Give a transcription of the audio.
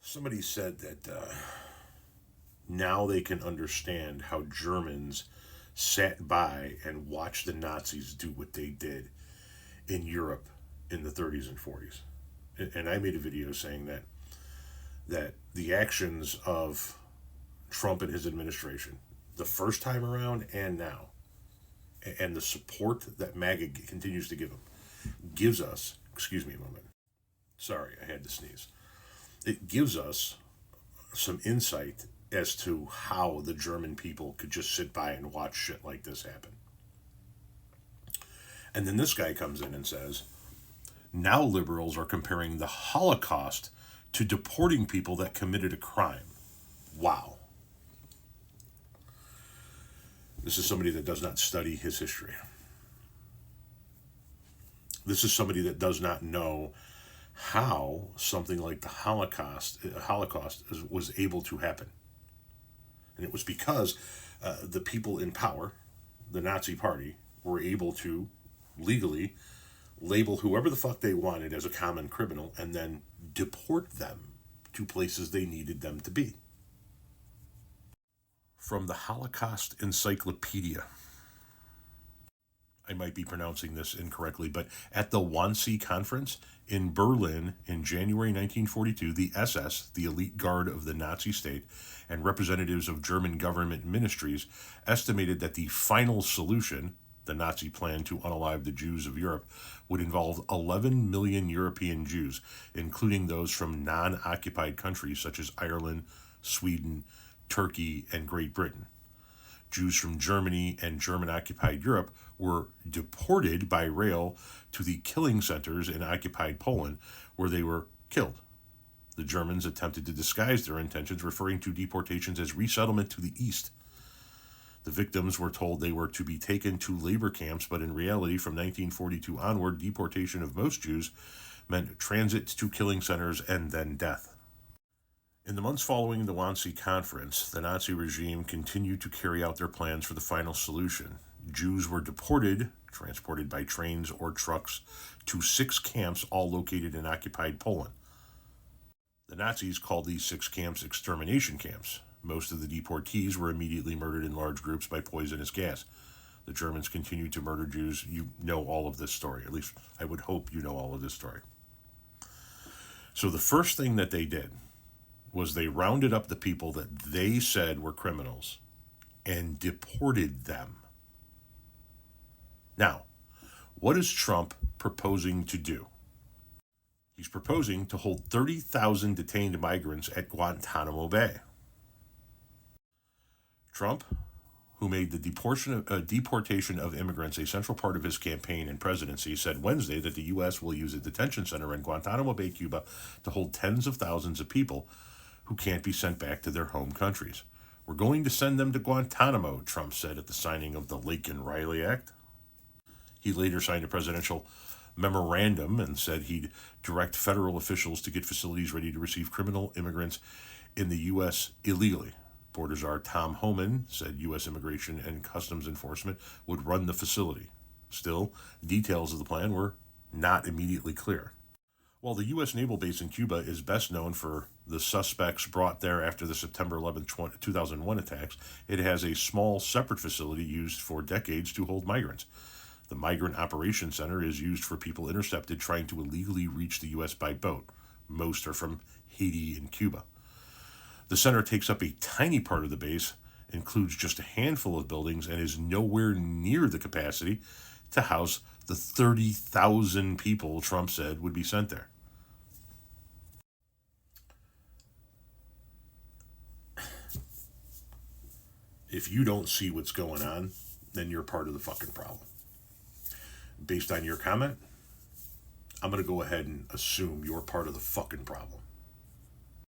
Somebody said that now they can understand how Germans sat by and watched the Nazis do what they did in Europe in the 30s and 40s. And I made a video saying that the actions of Trump and his administration, the first time around and now, and the support that MAGA continues to give them, gives us, excuse me a moment, sorry, I had to sneeze. It gives us some insight as to how the German people could just sit by and watch shit like this happen. And then this guy comes in and says, now liberals are comparing the Holocaust to deporting people that committed a crime. Wow. This is somebody that does not study his history. This is somebody that does not know how something like the Holocaust was able to happen. And it was because the people in power, the Nazi Party, were able to legally label whoever the fuck they wanted as a common criminal and then deport them to places they needed them to be. From the Holocaust Encyclopedia. I might be pronouncing this incorrectly, but at the Wannsee Conference in Berlin in January 1942, the SS, the elite guard of the Nazi state, and representatives of German government ministries estimated that the final solution, the Nazi plan to unalive the Jews of Europe, would involve 11 million European Jews, including those from non-occupied countries such as Ireland, Sweden, Turkey, and Great Britain. Jews from Germany and German-occupied Europe were deported by rail to the killing centers in occupied Poland, where they were killed. The Germans attempted to disguise their intentions, referring to deportations as resettlement to the east. The victims were told they were to be taken to labor camps, but in reality, from 1942 onward, deportation of most Jews meant transit to killing centers and then death. In the months following the Wannsee Conference, the Nazi regime continued to carry out their plans for the final solution. Jews were deported, transported by trains or trucks, to 6 camps, all located in occupied Poland. The Nazis called these 6 camps extermination camps. Most of the deportees were immediately murdered in large groups by poisonous gas. The Germans continued to murder Jews. You know all of this story. At least I would hope you know all of this story. So the first thing that they did was they rounded up the people that they said were criminals and deported them. Now, what is Trump proposing to do? He's proposing to hold 30,000 detained migrants at Guantanamo Bay. Trump, who made the deportation of immigrants a central part of his campaign and presidency, said Wednesday that the U.S. will use a detention center in Guantanamo Bay, Cuba, to hold tens of thousands of people who can't be sent back to their home countries. We're going to send them to Guantanamo, Trump said at the signing of the Laken-Riley Act. He later signed a presidential memorandum and said he'd direct federal officials to get facilities ready to receive criminal immigrants in the U.S. illegally. Border Czar Tom Homan said U.S. Immigration and Customs Enforcement would run the facility. Still, details of the plan were not immediately clear. While the U.S. naval base in Cuba is best known for the suspects brought there after the September 11, 2001 attacks, it has a small separate facility used for decades to hold migrants. The Migrant Operations Center is used for people intercepted trying to illegally reach the U.S. by boat. Most are from Haiti and Cuba. The center takes up a tiny part of the base, includes just a handful of buildings, and is nowhere near the capacity to house the 30,000 people Trump said would be sent there. If you don't see what's going on, then you're part of the fucking problem. Based on your comment, I'm going to go ahead and assume you're part of the fucking problem.